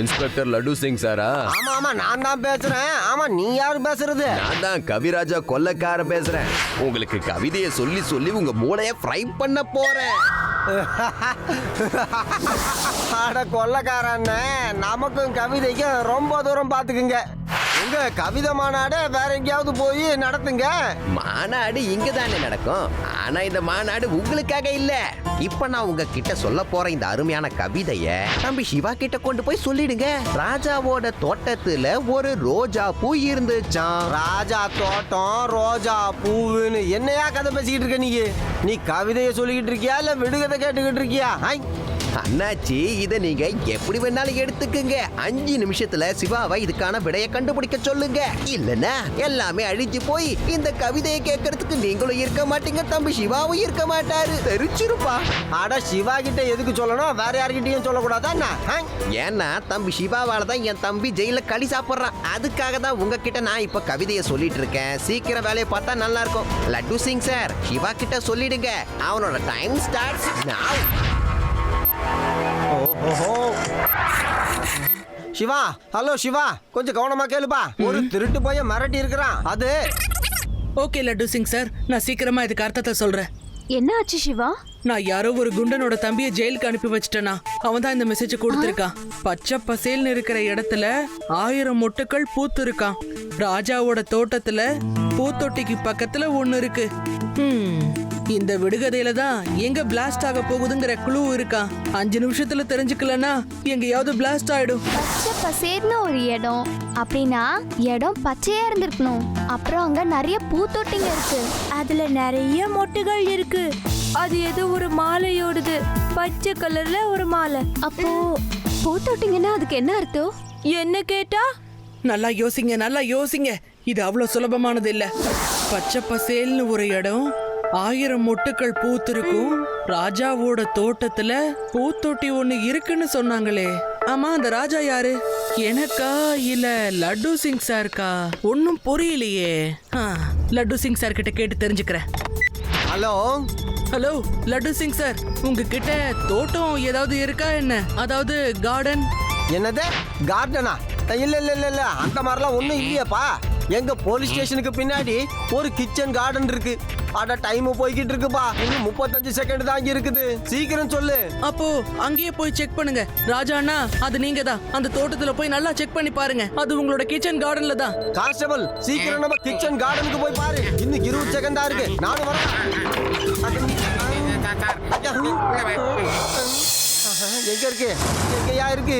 Inspector laddu Singh சாரா? ஆமா ஆமா நான் தான் பேசுறேன். ஆமா நீ யாரு பேசுறது? நான் தான் கவிராஜா கொல்லக்கார பேசுறேன். உங்களுக்கு கவிதையை சொல்லி சொல்லி உங்க மூளைய ஃப்ரை பண்ண போறேன். அட கொல்லக்காரன், நமக்கும் கவிதைக்கும் ரொம்ப தூரம் பாத்துக்குங்க. உங்க கவிதை மாநாடு வேற எங்கேயாவது போய் நடத்துங்க. மாநாடு இங்க தானே நடக்கும். ஆனா இந்த மாநாடு உங்களுக்காக இல்ல. இப்ப நான் உங்க கிட்ட சொல்ல போற இந்த அருமையான கவிதைய தம்பி சிவா கிட்ட கொண்டு போய் சொல்லிடுங்க. ராஜாவோட தோட்டத்துல ஒரு ரோஜா பூ இருந்துச்சாம். ராஜா தோட்டம் ரோஜா பூவுன்னு என்னையா கதை பேசிக்கிட்டு இருக்க நீ? நீ கவிதைய சொல்லிக்கிட்டு இருக்கியா இல்ல விடுகதை கேட்டுக்கிட்டு இருக்கியா? அண்ணாச்சி, இதை நீங்க எப்படி வேணாலும் எடுத்துக்குங்க. 5 நிமிஷத்துல சிவாவை இதுக்கான விடையை கண்டுபிடிக்க சொல்லுங்க. இல்லன்னா எல்லாமே அழிஞ்சு போய் இந்த கவிதையை கேட்கறதுக்கு நீங்களும் இருக்க மாட்டீங்க, தம்பி சிவாவும் இருக்க மாட்டாரு. தெரிஞ்சிருப்பா. அட சிவா கிட்ட எதுக்கு சொல்லணும்? வேற யார்கிட்டயும் சொல்லக்கூடாதா? ஏன்னா தம்பி சிவாவால தான் என் தம்பி ஜெயில களி சாப்பிடுறான். அதுக்காக தான் உங்ககிட்ட நான் இப்ப கவிதையை சொல்லிட்டு இருக்கேன். சீக்கிரம் வேலையை பார்த்தா நல்லா இருக்கும். லட்டு சிங் சார், சிவா கிட்ட சொல்லிடுங்க. அவனோட டைம் ஸ்டார்ட்ஸ் நவ. சிவா, ஹலோ சிவா, கொஞ்சம் கவனமா கேளுப்பா. ஒரு திருட்டு போய் மிரட்டி இருக்கிறான். அது ஓகே லட்டு சிங் சார், நான் சீக்கிரமா இதுக்கு அர்த்தத்தை சொல்றேன். என்ன ஆச்சு சிவா? நான் யாரோ ஒரு குண்டனோட தம்பியை ஜெயிலுக்கு அனுப்பி வச்சிட்டேனா. அவன் தான் இந்த மெசேஜ் கொடுத்திருக்கான். பச்சை பசேல்னு இருக்கிற இடத்துல 1000 மொட்டுக்கள் பூத்து இருக்கான். ராஜாவோட தோட்டத்துல பூத்தொட்டிக்கு பக்கத்துல ஒண்ணு இருக்கு. இந்த விடுகதையில தான் எங்க பிளாஸ்ட் ஆக போகுதுங்கிற க்ளூ இருக்கா. 5 நிமிஷத்துல தெரிஞ்சுக்கலன்னா எங்கேயாவது பிளாஸ்ட் ஆயிடும். பச்சை பசேர்னு ஒரு இடம் அப்படின்னா இடம் பச்சையா இருந்திருக்கணும். அப்புறம் அங்க நிறைய பூத்தொட்டிங்க இருக்கு. அதுல நிறைய மொட்டுகள் இருக்கு. அது ஏதோ ஒரு மாலையோடுது, பச்சை கலர்ல ஒரு மாலை. அப்போ பூத்தொட்டிங்கன்னா அதுக்கு என்ன அர்த்தம்? என்ன கேட்டா? நல்லா யோசிங்க, நல்லா யோசிங்க. இது அவ்வளவு சுலபமானது இல்ல. பச்சை பசேல்னு ஒரு இடம், 1000 மொட்டுக்கள் பூத்திருக்கும். ராஜாவோட தோட்டத்துல பூத்தொட்டி ஒண்ணு இருக்குன்னு சொன்னாங்களே. ஆமா, அந்த ராஜா யாரு? எனக்கா இல்ல லட்டு சிங் சாருக்கா? ஒன்னும் புரியலையே. லட்டு சிங் சார் கிட்ட கேட்டு தெரிஞ்சுக்கிறேன். Hello hello laddu Singh sir, உங்ககிட்ட தோட்டம் ஏதாவது இருக்கா என்ன? அதாவது கார்டன். என்னது கார்டனா? இல்ல இல்ல இல்ல இல்ல, அந்த மாதிரிலாம் ஒண்ணும் இல்லையாப்பா. எங்க போலீஸ் ஸ்டேஷனுக்கு பின்னாடி ஒரு கிச்சன் கார்டன் இருக்கு. அட டைம் போய்கிட்டு இருக்குப்பா. இன்னும் 35 செகண்ட் தான் இருக்குது. சீக்கிரம் சொல்லு. அப்போ அங்கேயே போய் செக் பண்ணுங்க. ராஜாண்ணா, அது நீங்க தான். அந்த தோட்டத்துல போய் நல்லா செக் பண்ணி பாருங்க. அது உங்களோட கிச்சன் கார்டன்ல தான். கான்ஸ்டபிள், சீக்கிரம் நம்ம கிச்சன் கார்டனுக்கு போய் பாரு. இன்னும் 20 செகண்ட் தான் இருக்கு. நானும் வரேன். எங்க இருக்கு? எங்கயா இருக்கு?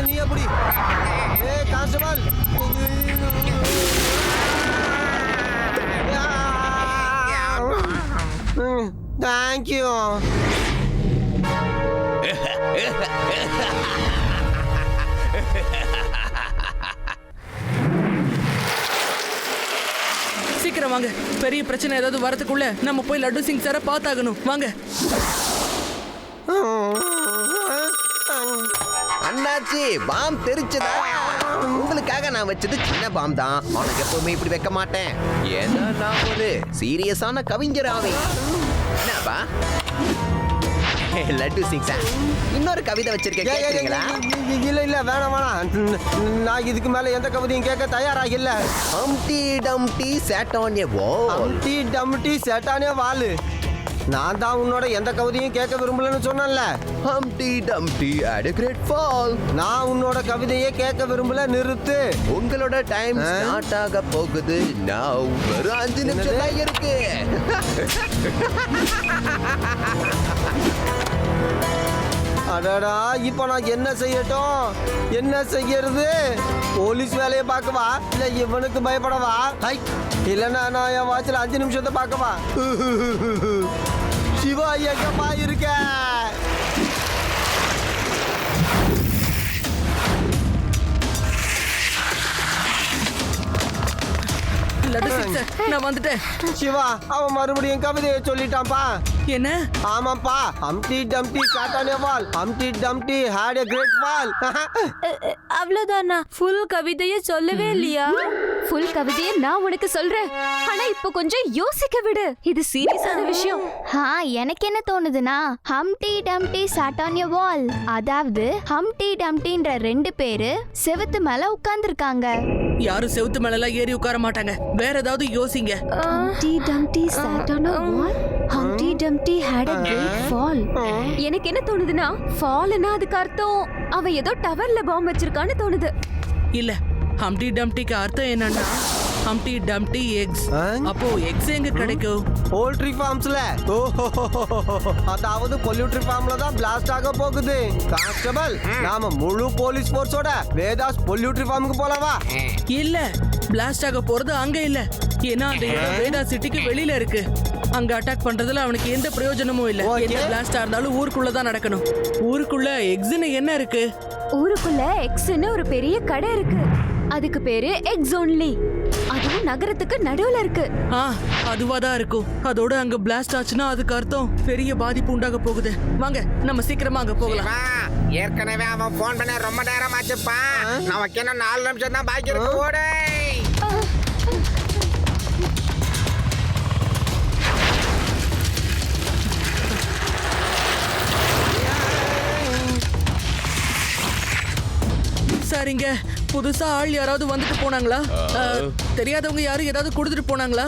நீ எப்படி? Constable, thank you. சீக்கிரம் வாங்க. பெரிய பிரச்சனை ஏதாவது வரதுக்குள்ள நம்ம போய் லட்டு சிங் சாரை பார்த்தாகணும். வாங்க. அண்ணாச்சி, பாம் தெரிச்சதா? உங்களுக்காக நான் வச்சது சின்ன பாம் தான். உனக்கு எப்பவுமே இப்படி வைக்க மாட்டேன். ஏன்னா நான் ஒரு சீரியஸான கவிஞராவே. என்னப்பா லட்டு சிங் சார், இன்னொரு கவிதை வச்சிருக்கேன், கேக்குறீங்களா? இல்ல இல்ல, வேணாம் வேணாம். நான் இதுக்கு மேல எந்த கவிதையும் கேட்க தயாராக இல்ல. ஹம்டி டம்டி sat on a wall. ஹம்டி டம்டி sat on a wall. நான் தான் உன்னோட எந்த கவிதையும் கேட்க விரும்பலன்னு சொன்னேன்ல. ஹம்டி டம்டி had a great fall. நான் உன்னோட கவிதையே கேட்க விரும்பல, நிறுத்து. உங்களோட டைம் ஸ்டார்ட் ஆக போகுது. now வெறும் 5 நிமிஷம் தான் இருக்கு. அடடா, இப்போ நான் என்ன செய்யட்டும்? என்ன செய்யறது? போலீஸ் வேலையை பார்க்கவா இல்ல இவனுக்கு பயப்படவா? இல்லன்னா நான் என் வாட்சில் 5 நிமிஷத்தை பார்க்கவா? சிவா எங்கப்பா இருக்க? லட்டு சிக்ஸர், நான் வந்துட்டேன். சிவா அவன் மறுபடியும் கவிதையை சொல்லிட்டான்பா. என்ன? ஆமாப்பா, ஹம்டி டம்டி sat on a wall. ஹம்டி டம்டி had a great fall. அவ்வளவுதானா? ஃபுல் கவிதையை சொல்லவே இல்லையா? ஃபுல் கவிதையை நான் உனக்கு சொல்றேன். ஆனா இப்போ கொஞ்சம் யோசிக்க விடு. இது சீரியஸான விஷயம். எனக்கு என்ன தோணுதுன்னா, ஹம்டி டம்டி sat on a wall, அதாவது ஹம்டி டம்டின்ற 2 பேரு செவுத்து மேல உட்கார்ந்திருக்காங்க. யாரும் செவுத்து மேலலாம் ஏறி உட்கார மாட்டாங்க. வேற ஏதாவது யோசிங்க. Humpty Dumpty sat on a wall. Humpty Dumpty had a great fall. எனக்கு என்ன தோணுதுன்னா, ஃபால்னா அதுக்கு அர்த்தம் அவன் ஏதோ டவர்ல பாம்பு வச்சிருக்கான்னு தோணுது. இல்ல, ஹம்டி டம்டிக்கு அர்த்தம் என்னன்னா ஹம்டி டம்டி எக்ஸ். அப்போ எக்ஸ் எங்க கிடைக்கும்? போல்ட்ரி ஃபார்ம்ஸ்ல. அதாவது பொல்யூட்ரி ஃபார்ம்ல தான் பிளாஸ்ட் ஆக போகுது. கான்ஸ்டபிள், நாம முழு போலீஸ் ஃபோர்ஸோட வேதாஸ் பொல்யூட்ரி ஃபார்முக்கு போலாமா? இல்ல, பிளாஸ்ட் ஆக போறது அங்க இல்ல. ஏன்னா அந்த இடம் வேதா சிட்டிக்கு வெளியில இருக்கு. அங்க அட்டாக் பண்றதுல அவனுக்கு எந்த பிரயோஜனமும் இல்ல. எந்த பிளாஸ்டா இருந்தாலும் ஊருக்குள்ள தான் நடக்கணும். ஊருக்குள்ள எக்ஸ்னு என்ன இருக்கு? ஊருக்குள்ள எக்ஸ்னு ஒரு பெரிய கடை இருக்கு. அதுக்கு பேரு எக்ஸ் ஒன்லி. அதுவும் நகரத்துக்கு நடுவுல இருக்கு. அதுவா தான் இருக்கும். அதோட அங்க பிளாஸ்ட் ஆச்சுன்னா அதுக்கு அர்த்தம் பெரிய பாதிப்பு உண்டாக போகுது. வாங்க நம்ம சீக்கிரமா அங்க போகலாம். ஏற்கனவே அவன் போன் பண்ண ரொம்ப நேரம் ஆச்சுப்பா. நமக்கு என்ன 4 நிமிஷம் தான் பாக்கி இருக்கு. ஓடே. சரிங்க, புதுசா ஆள் யாராவது வந்துட்டு போனாங்களா? தெரியாதவங்க யாரும் ஏதாவது கொடுத்துட்டு போனாங்களா?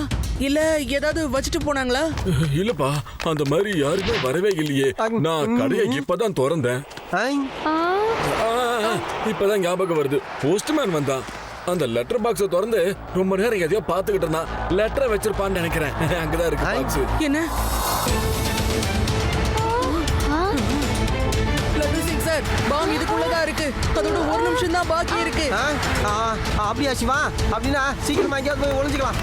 இல்ல ஏதாவது வச்சுட்டு போனாங்களா? இல்லப்பா, அந்த மாதிரி யாருமே வரவே இல்லையே. நான் கடையை இப்பதான் திறந்தேன். இப்பதான் ஞாபகம் வருது, போஸ்ட்மேன் வந்தான். அந்த லெட்டர் பாக்ஸ திறந்து ரொம்ப நேரம் எதையோ பாத்துக்கிட்டு இருந்தான். லெட்டரை வச்சிருப்பான்னு நினைக்கிறேன். அங்கதான் இருக்கு பாக்ஸ். என்ன? பாம் இதுக்குள்ளதான் இருக்கு. அதோட 1 நிமிஷம் தான் பாக்கி இருக்கு. அப்படியா சிவா? அப்படின்னா சீக்கிரமா எங்கேயாவது போய் ஒளிஞ்சுக்கலாம்.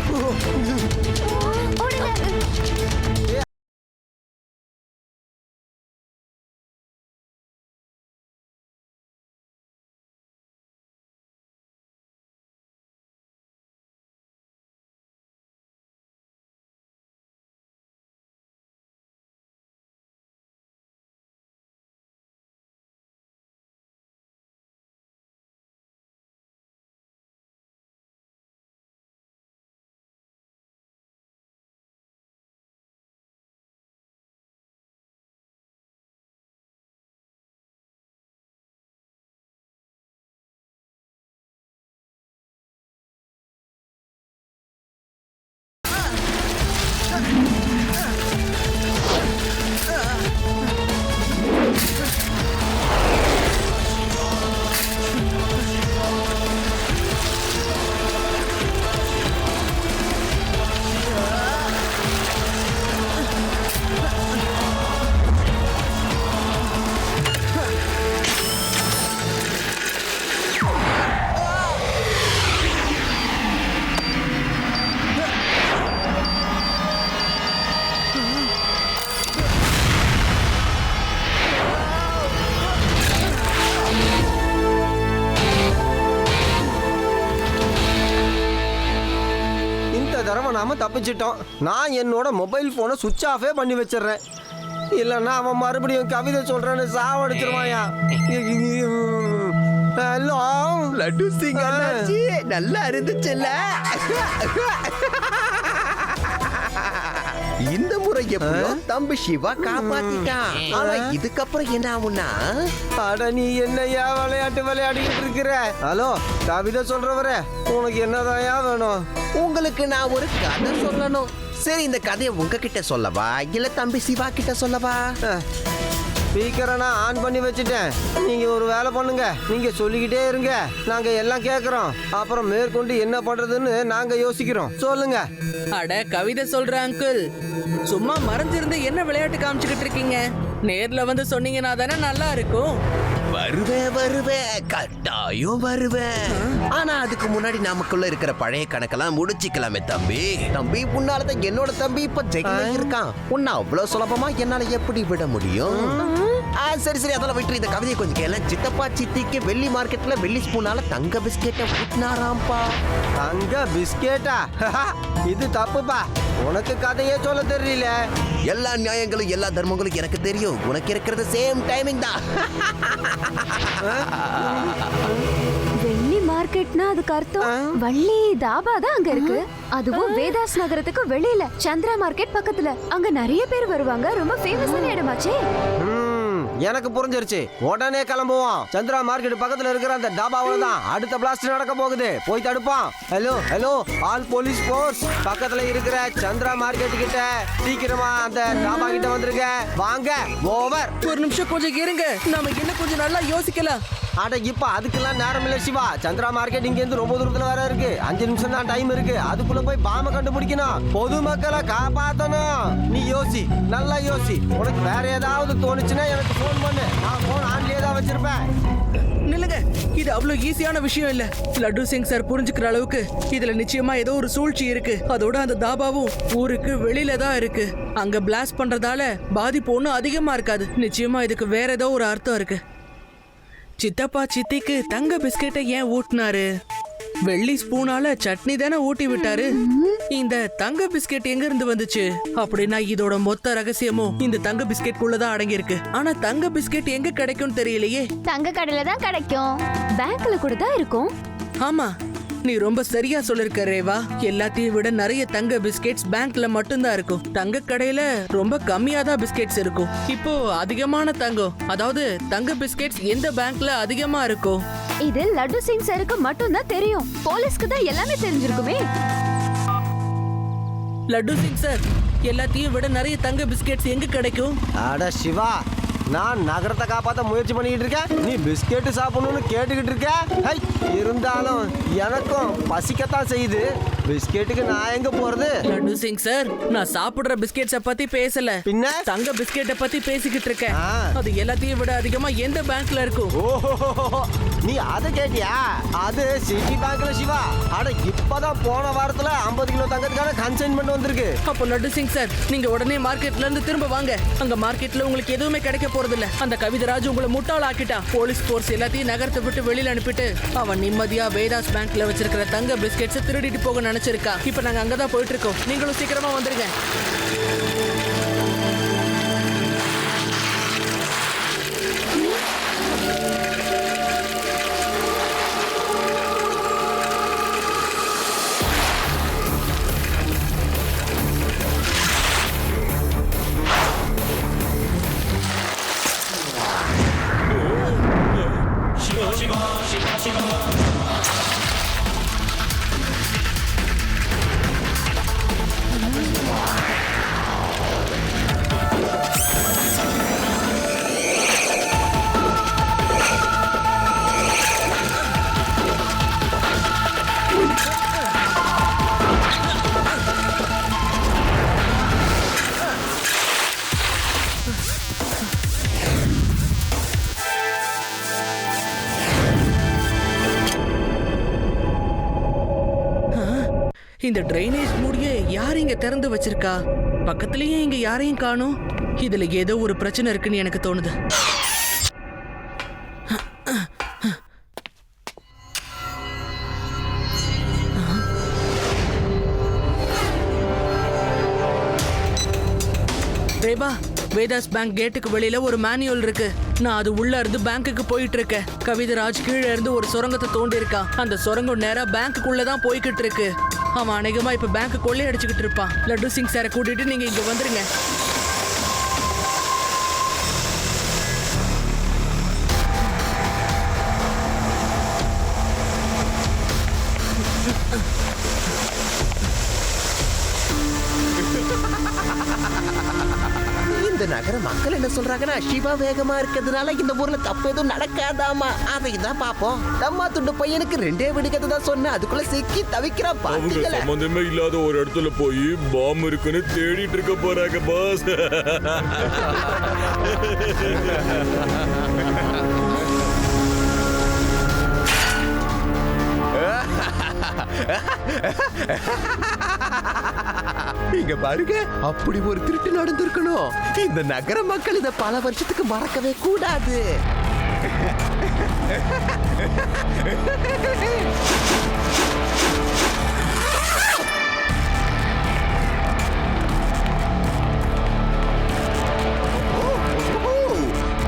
நாம தப்பிச்சிட்டோம். நான் என்னோட மொபைல் போனை சுவிட்ச் ஆஃபே பண்ணி வச்சிடுறேன். இல்லைன்னா அவன் மறுபடியும் கவிதை சொல்றேன்னு சாவடிச்சிருவாயா. ஹலோ லட்டு சிங் அண்ணாச்சி, நல்லா இருந்துச்சுல்ல? இந்த முறை எப்படியோ தம்பி சிவா காப்பாத்திட்டான். ஆனா இதுக்கப்புறம் என்ன ஆகும்னா, அட நீ என்னையா விளையாட்டு விளையாடிக்கிட்டு இருக்கிற? ஹலோ கவிதை சொல்றவரே, உனக்கு என்னதாயா வேணும்? உங்களுக்கு நான் ஒரு கதை சொல்லணும். சரி, இந்த கதையை உங்ககிட்ட சொல்லவா இல்ல தம்பி சிவா கிட்ட சொல்லவா? ஸ்பீக்கரை நான் ஆன் பண்ணி வச்சுட்டேன். நீங்க ஒரு வேலை பண்ணுங்க, நீங்க சொல்லிக்கிட்டே இருங்க, நாங்க எல்லாம் கேட்கறோம். அப்புறம் மேற்கொண்டு என்ன பண்றதுன்னு நாங்க யோசிக்கிறோம். சொல்லுங்க. அட கவிதை சொல்ற அங்கிள், சும்மா மறைஞ்சிருந்து என்ன விளையாட்டு காமிச்சுக்கிட்டு இருக்கீங்க? நேர்ல வந்து சொன்னீங்கன்னா தானே நல்லா இருக்கும். வருவேன், கட்டாயம் வருவேன். ஆனா அதுக்கு முன்னாடி நமக்குள்ள இருக்கிற பழைய கணக்கெல்லாம் முடிச்சுக்கலாமே தம்பி. தம்பி உன்னாலதான் என்னோட தம்பி இப்ப ஜெயில இருக்கான். உன்னை அவ்வளவு சுலபமா என்னால எப்படி விட முடியும்? சரி சரி அதெல்லாம் விட்டு இந்த கவிதையை கொஞ்சம் கேள. சித்தப்பா சித்திக்கு வெள்ளி மார்க்கெட்ல வெள்ளி ஸ்பூனால தங்க பிஸ்கெட்டை ஊட்டினாராம்பா. தங்க பிஸ்கெட்டா? இது தப்புப்பா. உனக்கு கதையே சொல்ல தெரியல. எல்லா நியாயங்களும் எல்லா தர்மங்களும் எனக்கு தெரியும். உனக்கு இருக்கிறது சேம் டைமிங் தான். வெள்ளி மார்க்கெட்னா அதுக்கு அர்த்தம் வள்ளி தாபா தான் அங்க இருக்கு. அதுவும் வேதாஸ் நகரத்துக்கு வெளியில சந்திரா மார்க்கெட் பக்கத்துல. அங்க நிறைய பேர் வருவாங்க. ரொம்ப ஃபேமஸான இடமாச்சே. எனக்கு புரிஞ்சிருச்சு. உடனே கிளம்புவோம். சந்திரா மார்க்கெட் பக்கத்துல இருக்கிற அந்த டாபாவுல தான் அடுத்த பிளாஸ்ட் நடக்க போகுது. போய் தடுப்போம். Hello hello all police force, பக்கத்துல இருக்கிற சந்திரா மார்க்கெட் கிட்ட சீக்கிரமா அந்த டாபா கிட்ட வந்துருங்க. வாங்க. ஓவர். ஒரு நிமிஷம் கொஞ்சம் இருங்க, நாம இன்னும் கொஞ்சம் நல்லா யோசிக்கலாம். அட இப்ப அதுக்கெல்லாம் நேரம் இல்ல சிவா. சந்திரா மார்க்கெட் இங்க இருந்து ரொம்ப தூரத்துல வேற இருக்கு. 5 நிமிஷம் தான் டைம் இருக்கு. அதுக்குள்ள போய் பாம கண்டுபிடிக்கணும். பொதுமக்களை காப்பாத்தணும். நீ யோசி, நல்லா யோசி. உனக்கு வேற ஏதாவது தோணுச்சுன்னா எனக்கு ஃபோன் பண்ணு. நான் ஃபோன் ஆன்லயே தான் வச்சிருப்பேன். நில்லுங்க, இது அவ்வளவு ஈஸியான விஷயம் இல்ல. லட்டு சிங் சார் புரிஞ்சுக்கிற அளவுக்கு இதுல நிச்சயமா ஏதோ ஒரு சூழ்ச்சி இருக்கு. அதோட அந்த தாபாவும் ஊருக்கு வெளியில தான் இருக்கு. அங்க பிளாஸ்ட் பண்றதால பாதிப்பு ஒன்றும் அதிகமா இருக்காது. நிச்சயமா இதுக்கு வேற ஏதோ ஒரு அர்த்தம் இருக்கு. சித்தப்பா சித்திக்கு தங்க பிஸ்கெட்டை ஏன் ஊட்டினாரு? வெள்ளி ஸ்பூனால சட்னி தானே ஊட்டி விட்டாரு. இந்த தங்க பிஸ்கெட் எங்க இருந்து வந்துச்சு? அப்படின்னா இதோட மொத்த ரகசியமும் இந்த தங்க பிஸ்கெட்குள்ளதான் அடங்கி இருக்கு. ஆனா தங்க பிஸ்கெட் எங்க கிடைக்கும் தெரியலையே. தங்க கடையில தான் கிடைக்கும். பேங்க்ல கூட தான் இருக்கும். ஆமா, நீ ரொம்ப சரியா சொல்லிருக்க ரேவா. எல்லாத்தையும் விட நிறைய தங்க பிஸ்கெட்ஸ் பேங்க்ல மட்டும்தான் இருக்கும். தங்க கடையில ரொம்ப கம்மியா தான் பிஸ்கெட்ஸ் இருக்கும். இப்போ அதிகமான தங்கம், அதாவது தங்க பிஸ்கெட்ஸ் எந்த பேங்க்ல அதிகமா இருக்கும்? இது லட்டு சிங் சாருக்கு மட்டும் தான் தெரியும். போலீஸ்க்கு தான் எல்லாமே தெரிஞ்சிருக்குமே. லட்டு சிங் சார், எல்லாத்தையும் விட நிறைய தங்க பிஸ்கெட்ஸ் எங்க கிடைக்கும்? அட சிவா, நான் நகரத்தை காப்பாற்ற முயற்சி பண்ணிக்கிட்டு இருக்கேன். நீ பிஸ்கெட்டு சாப்பிடணும்னு கேட்டுக்கிட்டு இருக்க. ஹை, இருந்தாலும் எனக்கும் பசிக்கத்தான் செய்யுது. பிஸ்கெட்டுக்கு நான் எங்க போறது? லட்டு சிங் சார், நான் சாப்பிடுற பிஸ்கெட்ஸ பத்தி பேசல, பின்ன தங்க பிஸ்கெட்டை பத்தி பேசிக்கிட்டு இருக்கேன். ஆ. அது எல்லாத்தையும் விட அதிகமா எந்த பேங்க்ல இருக்கும்? ஓஹோ, நீ அதை கேட்டியா? அது சிட்டி பேங்க்ல சிவா. அட இப்பதான் போன வாரத்துல 50 கிலோ தங்கத்துக்கான கன்சைன்மெண்ட் வந்திருக்கு. அப்போ லட்டு சிங் சார், நீங்க உடனே மார்க்கெட்ல இருந்து திரும்ப வாங்க. அங்க மார்க்கெட்ல உங்களுக்கு எதுவுமே கிடைக்க போறதில்ல. அந்த கவிதராஜ் உங்களை முட்டாள் ஆக்கிட்டான். போலீஸ் போர்ஸ் எல்லாத்தையும் நகரத்தை விட்டு வெளியில அனுப்பிட்டு அவன் நிம்மதியா வேதாஸ் பேங்க்ல வச்சிருக்கிற தங்க பிஸ்கெட்ஸை திருடிட்டு போக நினைச்சிருக்கா. இப்ப நாங்க அங்கதான் போயிட்டு இருக்கோம். நீங்களும் சீக்கிரமா வந்துருங்க. இந்த டிரைனேஜ் மூடிய யார் இங்க திறந்து வச்சிருக்கா? பக்கத்துலயே இங்க யாரையும் காணோம். இதுல ஏதோ ஒரு பிரச்சனை இருக்குன்னு எனக்கு தோணுது. ரேபா, வேதாஸ் பேங்க் கேட்டுக்கு வெளியில ஒரு மேனுவல் இருக்கு. நான் அது உள்ள இருந்து பேங்க்குக்கு போயிட்டு இருக்கேன். கவிதராஜ் கீழே இருந்து ஒரு சுரங்கத்தை தோண்டி இருக்கான். அந்த சுரங்கம் நேரா பேங்க்குள்ளதான் போய்கிட்டு இருக்கு. அவன் அநேகமா இப்ப பேங்க் கொள்ளை அடிச்சுக்கிட்டு இருப்பான். லட்டு சிங் சாரை கூட்டிட்டு நீங்க இங்க வந்துருங்க. இந்த நகர மக்கள் என்ன சொல்றாங்கன்னா, சிவா வேகமா இருக்கிறதுனால இந்த ஊர்ல தப்பு எதுவும் நடக்காதாமா. அதை தான் பாப்போம். தம்மா துண்டு பையனுக்கு 2 வெடிக்கத்தை தான் சொன்னேன். அதுக்குள்ள சிக்கி தவிக்கிறான். அவங்க பாத்தீங்களா? சம்பந்தமே இல்லாத ஒரு இடத்துல போய் பாம் இருக்குன்னு தேடிட்டு இருக்க போறாங்க பாஸ். இங்க பாருங்க, அப்படி ஒரு திருட்டு நடந்திருக்கணும். இந்த நகர மக்கள் இத பல வருஷத்துக்கு மறக்கவே கூடாது.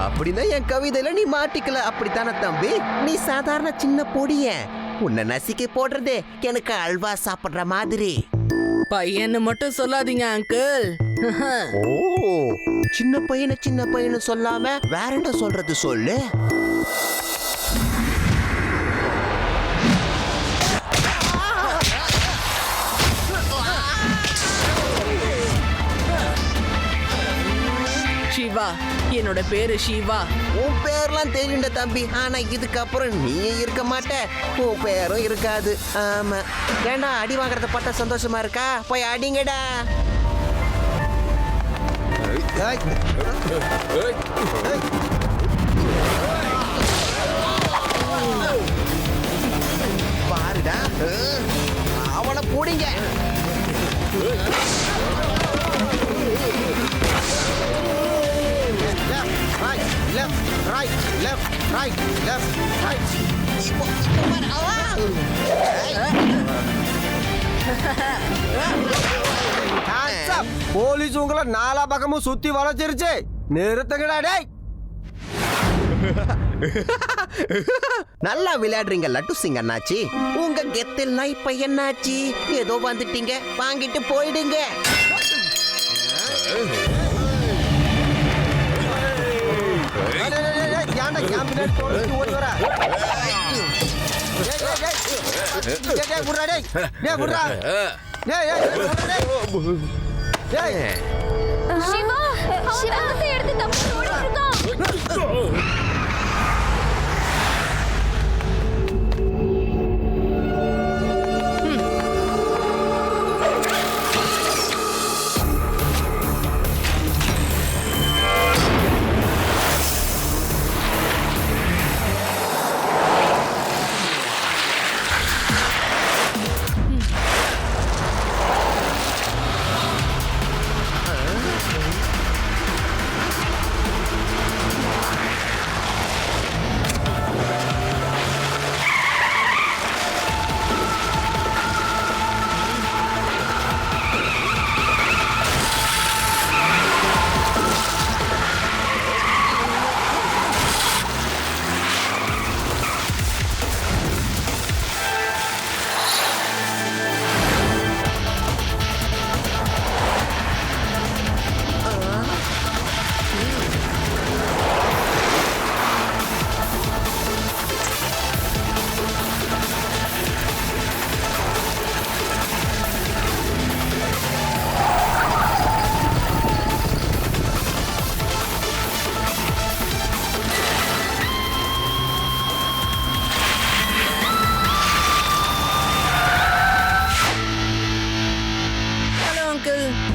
அப்படின்னா என் கவிதையில நீ மாட்டிக்கல, அப்படித்தானே தம்பி? நீ சாதாரண சின்ன பொடிய, உன்னை நசுக்கி போடுறதே எனக்கு அல்வா சாப்பிடுற மாதிரி. பையன்னு மட்டும் சொல்லாதீங்க அங்கிள். ஓ, சின்ன பையனு சொல்லாம வேற என்ன சொல்றது சொல்லு. சிவா, என்னோட பேரு சிவா. உன் பேர்லாம் தெரியுண்ட தம்பி, ஆனா இதுக்கப்புறம் நீ இருக்க மாட்ட, உன் பேரும் இருக்காது. ஆமா, ஏண்டா அடி வாங்குறத பார்த்தா சந்தோஷமா இருக்கா? போய் அடிங்கடா. பாருடா, அவனை போடிங்க. போலீஸ் உங்களை நாலா பக்கமும் சுத்தி வளைச்சிருச்சு. நிறுத்துங்கடா டேய். நல்லா விளையாடுறீங்க லட்டு சிங் அண்ணாச்சி. உங்க கெத்தெல்லாம் இப்ப என்னாச்சு? ஏதோ வந்துட்டீங்க, வாங்கிட்டு போயிடுங்க. சிவா, சிவத்தை எடுத்து தப்பு ஓடிட்டு இருக்கான்.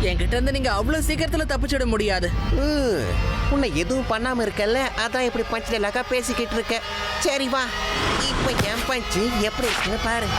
என்கிட்ட இருந்து நீங்க அவ்வளவு சீக்கிரத்துல தப்பிச்சிட முடியாது. உன்னை எதுவும் பண்ணாம இருக்கல, அதான் இப்படி பஞ்ச் டைலாக்கா பேசிக்கிட்டு இருக்க. சரி வா, இப்ப என் பஞ்சு எப்படி இருக்குன்னு பாரு.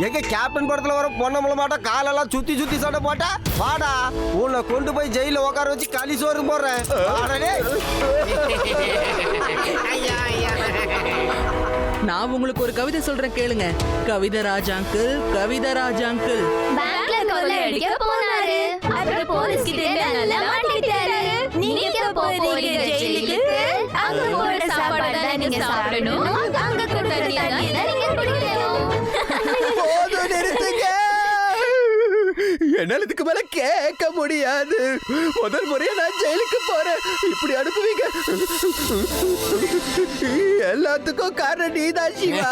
எங்க கேப்டன் படத்துல வர பொண்ண மாட்டோம் காலெல்லாம் சுத்தி சுத்தி சண்டை போட்டா வாடா, உன்னை கொண்டு போய் ஜெயில உட்கார வச்சு களி சோறு போடுறேன். நான் உங்களுக்கு ஒரு கவிதை சொல்றேன் கேளுங்க. கவிதராஜ் அங்கிள், கவிதராஜ் அங்கிள். பேங்க்ல கொள்ளை அடிக்க போனாரு, அப்புறம் போலீஸ் கிட்ட நல்லா மாட்டிட்டாரு. நீங்க போறீங்க ஜெயிலுக்கு, அங்க போற சாப்பாடு தான் நீங்க சாப்பிடணும், அங்க கூட தண்ணி தான் நீங்க குடிக்கணும். போதும், நிறுத்துங்க. என்னால இதுக்கு மேல கேட்க முடியாது. முதல் முறையா நான் ஜெயிலுக்கு போறேன். இப்படி அனுப்புவீங்க? எல்லாத்துக்கும் காரணம் நீதான் சிவா.